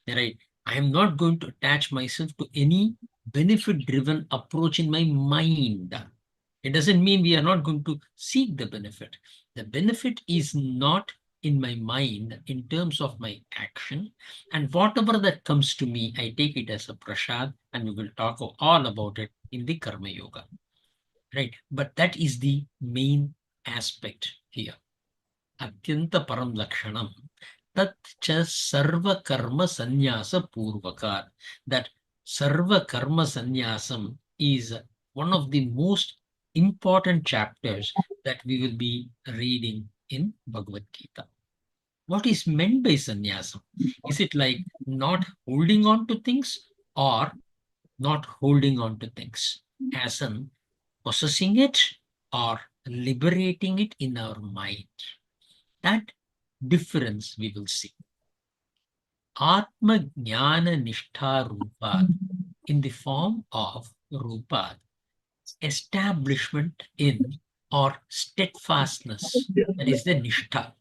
Right? I am not going to attach myself to any benefit-driven approach in my mind. It doesn't mean we are not going to seek the benefit. The benefit is not in my mind in terms of my action. And whatever that comes to me, I take it as a prasad, and we will talk all about it in the Karma Yoga. Right? But that is the main aspect here. Atyanta param lakshanam. Tat cha sarva karma sannyasa purvakat. That sarva karma sannyasam is one of the most important chapters that we will be reading in Bhagavad Gita. What is meant by sannyasam? Is it like not holding on to things, or not holding on to things, as in possessing it or liberating it in our mind? That difference we will see. Atma Jnana Nishtha Rupad, in the form of Rupad, establishment in or steadfastness. That is the Nishtha,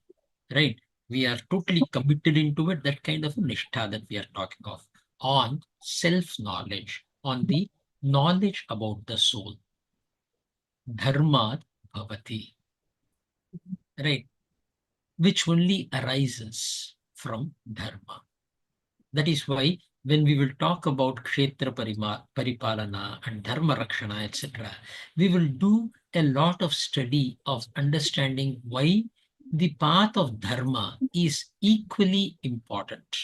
right? We are totally committed into it, that kind of a Nishtha that we are talking of, on self-knowledge, on the knowledge about the soul. Dharmad Bhavati. right, which only arises from dharma. That is why when we will talk about Kshetra Paripalana and Dharma Rakshana, etc., we will do a lot of study of understanding why the path of Dharma is equally important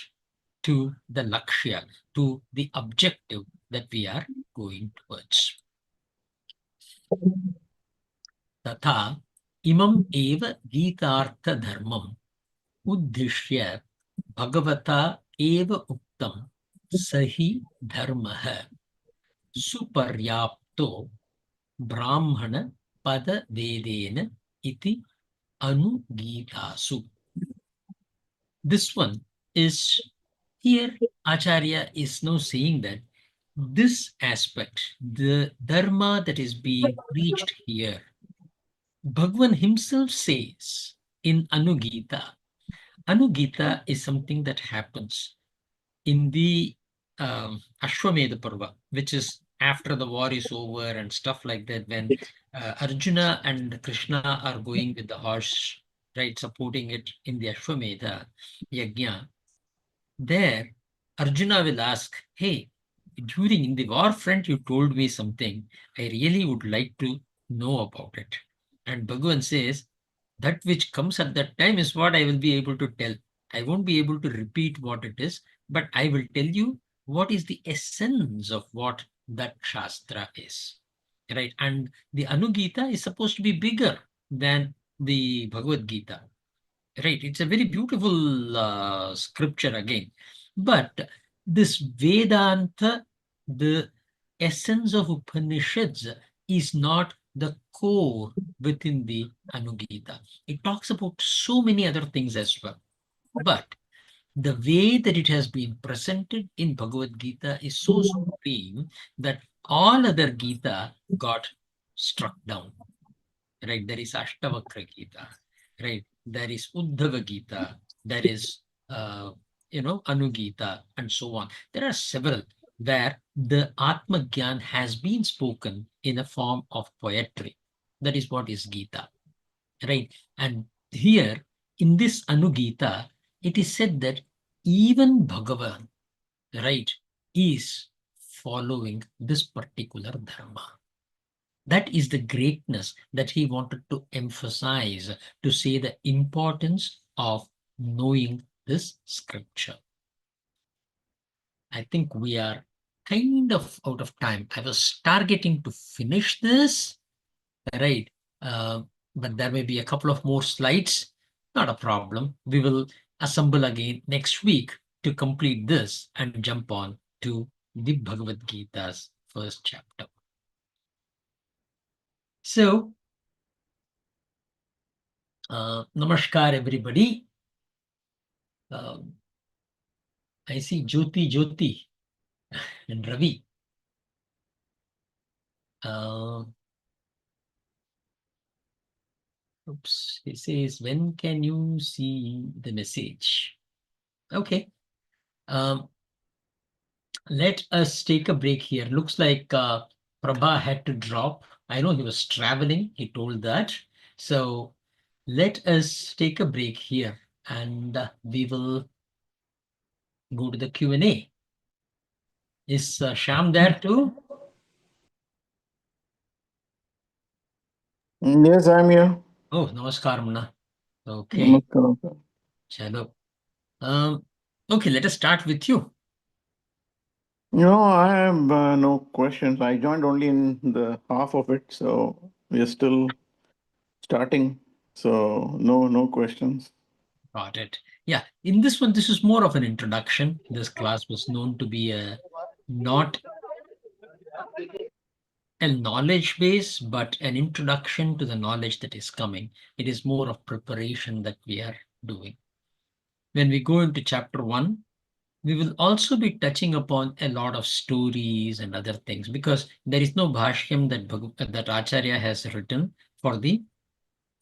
to the Lakshya, to the objective that we are going towards. Tatha imam eva Gītārtha dharmam uddhishya Bhagavata eva uktam sahi dharmaha suparyapto brahmana pada vedena iti anugītāsu. This one is here, Acharya is now saying that this aspect, the dharma that is being preached here, Bhagwan himself says in Anugita. Anugita is something that happens in the Ashwamedha Parva, which is after the war is over and stuff like that, when Arjuna and Krishna are going with the horse, right, supporting it in the Ashwamedha Yajna. There, Arjuna will ask, hey, during in the war front, you told me something. I really would like to know about it. And Bhagavan says, that which comes at that time is what I will be able to tell. I won't be able to repeat what it is, but I will tell you what is the essence of what that Shastra is. Right? And the Anugita is supposed to be bigger than the Bhagavad Gita. Right? It's a very beautiful scripture again. But this Vedanta, the essence of Upanishads, is not the core within the Anugita. It talks about so many other things as well. But the way that it has been presented in Bhagavad Gita is so supreme that all other Gita got struck down. Right? There is Ashtavakra Gita, right? There is Uddhava Gita, there is, Anugita, and so on. There are several where the Atma Gyan has been spoken in a form of poetry. That is what is Gita, right? And here, in this Anugita, it is said that even Bhagavan, right, is following this particular dharma. That is the greatness that he wanted to emphasize, to say the importance of knowing this scripture. I think we are kind of out of time. I was targeting to finish this, right? But there may be a couple of more slides. Not a problem. We will assemble again next week to complete this and jump on to the Bhagavad Gita's first chapter. So, namaskar, everybody. I see Jyoti and Ravi. Oops, he says, when can you see the message? Okay. Let us take a break here. Looks like Prabha had to drop. I know he was traveling. He told that. So let us take a break here and we will go to the Q&A. Is Shyam there too? Yes, I'm here. Oh, namaskar, Muna. Okay. Namaskar. Chalo. Okay, let us start with you. No, I have no questions. I joined only in the half of it, so we are still starting. So no questions. Got it. Yeah, in this one, this is more of an introduction. This class was known to be not a knowledge base, but an introduction to the knowledge that is coming. It is more of preparation that we are doing. When we go into chapter 1, we will also be touching upon a lot of stories and other things, because there is no Bhashyam that Acharya has written for the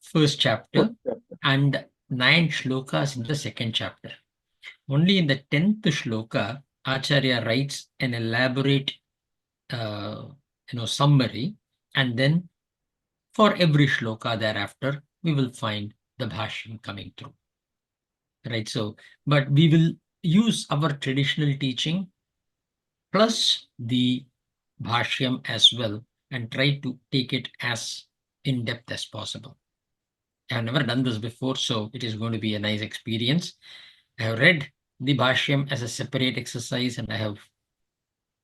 first chapter and 9 shlokas in the second chapter. Only in the 10th shloka, Acharya writes an elaborate summary, and then for every shloka thereafter, we will find the Bhashyam coming through. Right. So, but we will use our traditional teaching plus the Bhashyam as well and try to take it as in depth as possible. I have never done this before, so it is going to be a nice experience. I have read the Bhashyam as a separate exercise, and I have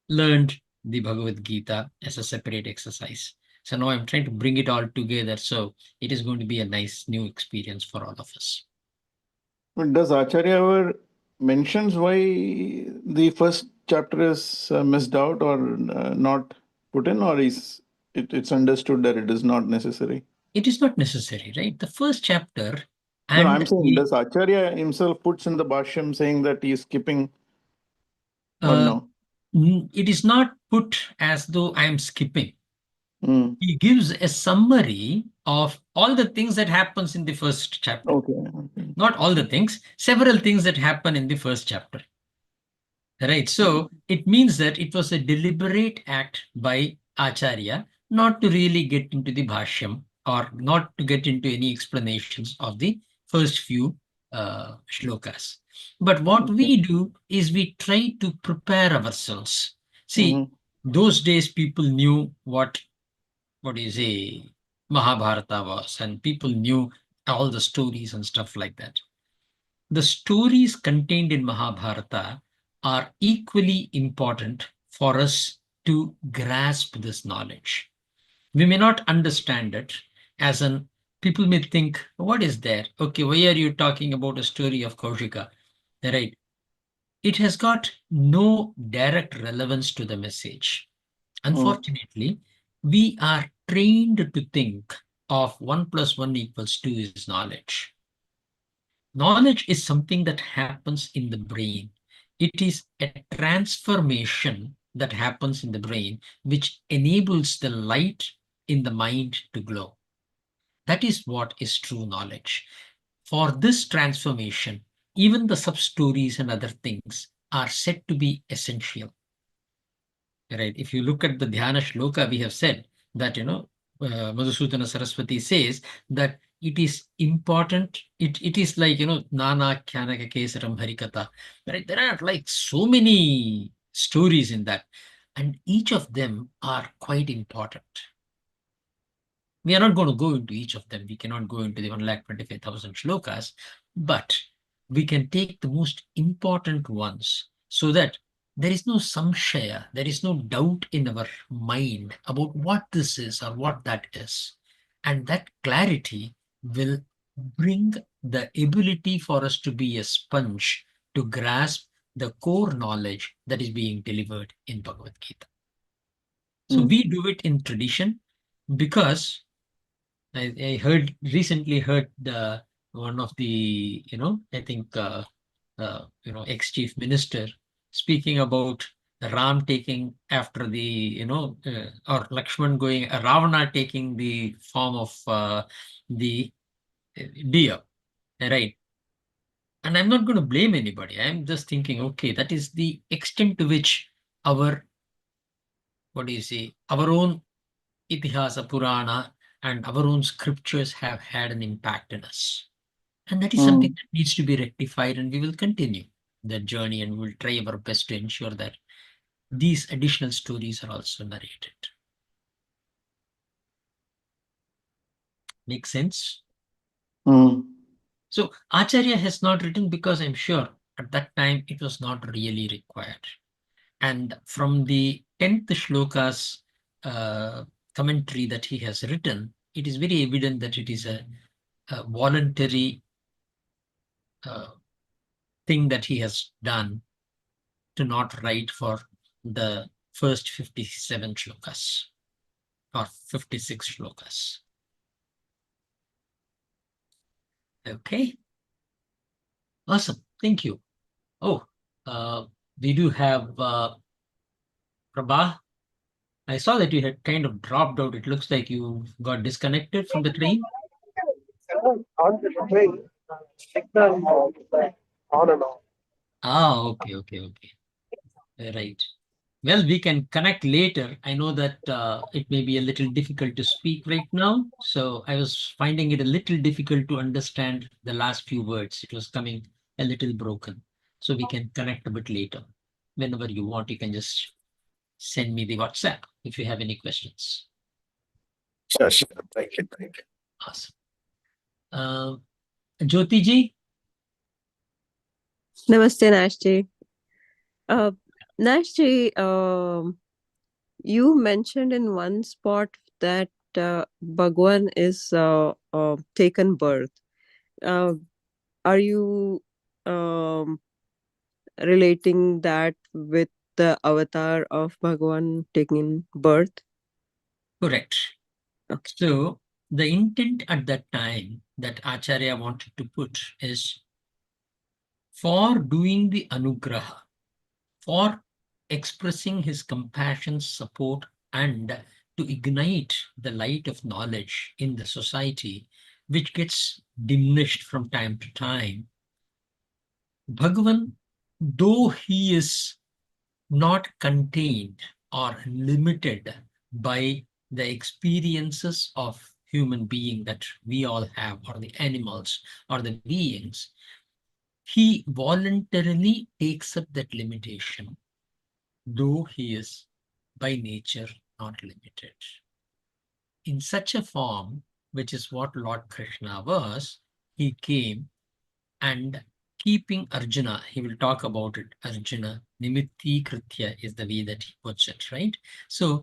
learned the Bhagavad Gita as a separate exercise. So now I'm trying to bring it all together. So it is going to be a nice new experience for all of us. But does Acharya ever mentions why the first chapter is missed out or not put in, or it's understood that it is not necessary? It is not necessary, right? The first chapter No, and I'm saying, the does Acharya himself puts in the Bhashyam saying that he is skipping or uh, no? it is not put as though I am skipping. Mm. He gives a summary of all the things that happens in the first chapter. Okay. Okay. Not all the things, several things that happen in the first chapter. Right. So it means that it was a deliberate act by Acharya not to really get into the Bhashyam or not to get into any explanations of the first few shlokas. But what Okay. we do is we try to prepare ourselves. See, Mm-hmm. those days people knew what is a Mahabharata was, and people knew all the stories and stuff like that. The stories contained in Mahabharata are equally important for us to grasp this knowledge. We may not understand it as an people may think, what is there? Okay, why are you talking about a story of Kaushika? Right. It has got no direct relevance to the message. Mm. Unfortunately, we are trained to think of 1 plus 1 equals 2 is knowledge. Knowledge is something that happens in the brain. It is a transformation that happens in the brain, which enables the light in the mind to glow. That is what is true knowledge. For this transformation, even the sub stories and other things are said to be essential. Right? If you look at the Dhyana Shloka, we have said that, Madhusudana Saraswati says that it is important. It is like, Nana Kyanaka Kesaram Harikatha. Right? There are like so many stories in that, and each of them are quite important. We are not going to go into each of them. We cannot go into the 1,25,000 shlokas, but we can take the most important ones so that there is no samshaya, there is no doubt in our mind about what this is or what that is. And that clarity will bring the ability for us to be a sponge to grasp the core knowledge that is being delivered in Bhagavad Gita. So Mm. we do it in tradition because I heard recently heard one of the I think ex-chief minister speaking about Ram taking after the or Lakshman going Ravana taking the form of the deer, right? And I'm not going to blame anybody. I'm just thinking, okay, that is the extent to which our what do you say our own Itihasa Purana and our own scriptures have had an impact in us. And that is something Mm. that needs to be rectified, and we will continue that journey and we'll try our best to ensure that these additional stories are also narrated. Make sense? Mm. So Acharya has not written because I'm sure at that time it was not really required. And from the 10th shlokas commentary that he has written, it is very evident that it is a voluntary uh, thing that he has done to not write for the first 57 shlokas or 56 shlokas. Okay, awesome. Thank you. Oh, uh, we do have Prabha. I saw that you had kind of dropped out. It looks like you got disconnected from the train. On the train, signal on and off. Ah, okay, okay, okay. Right. Well, we can connect later. I know that it may be a little difficult to speak right now. So I was finding it a little difficult to understand the last few words. It was coming a little broken. So we can connect a bit later. Whenever you want, you can just send me the WhatsApp if you have any questions. Sure, sure. Thank you. Thank you. Awesome. Jyoti ji? Namaste, Nashji. Nashji, you mentioned in one spot that Bhagwan is taken birth. Are you relating that with the avatar of Bhagwan taking birth? Correct. Okay. So the intent at that time that Acharya wanted to put is for doing the anugraha, for expressing his compassion, support, and to ignite the light of knowledge in the society, which gets diminished from time to time. Bhagavan, though he is not contained or limited by the experiences of human being that we all have, or the animals or the beings, he voluntarily takes up that limitation, though he is by nature not limited. In such a form, which is what Lord Krishna was, he came and keeping Arjuna, he will talk about it, Arjuna, Nimitti Kritya is the way that he puts it, right? So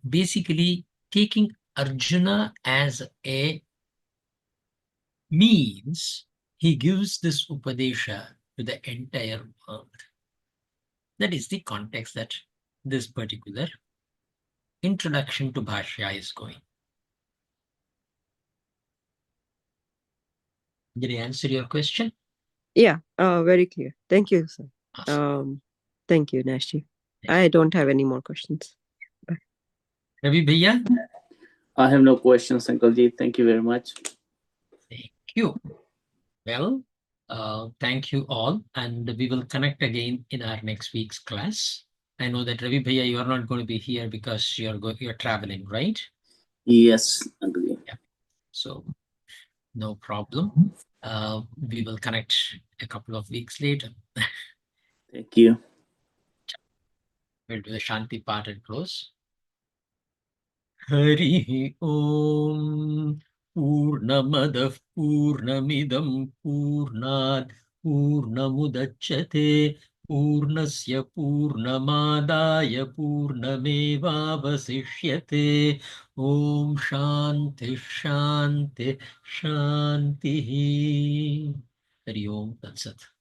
basically taking Arjuna as a means, he gives this Upadesha to the entire world. That is the context that this particular introduction to Bhashya is going. Did I answer your question? Yeah, very clear. Thank you, sir. Awesome. Thank you, Nashji. Thank I don't have any more questions. Ravi Bhaiya? I have no questions, Uncle Ji. Thank you very much. Thank you. Well, thank you all, and we will connect again in our next week's class. I know that Ravi Bhaiya, you are not going to be here because you're traveling, right? Yes, Uncle Ji. Yeah. So no problem. We will connect a couple of weeks later. Thank you. We'll do the Shanti part and close. Hari Om Purnamadah Purnamidam Purnat Purnamudachyate Purnasya Purnamadaya Purnamevavasishyate. Om Shanti Shanti Shanti. Hari Om Tat Sat.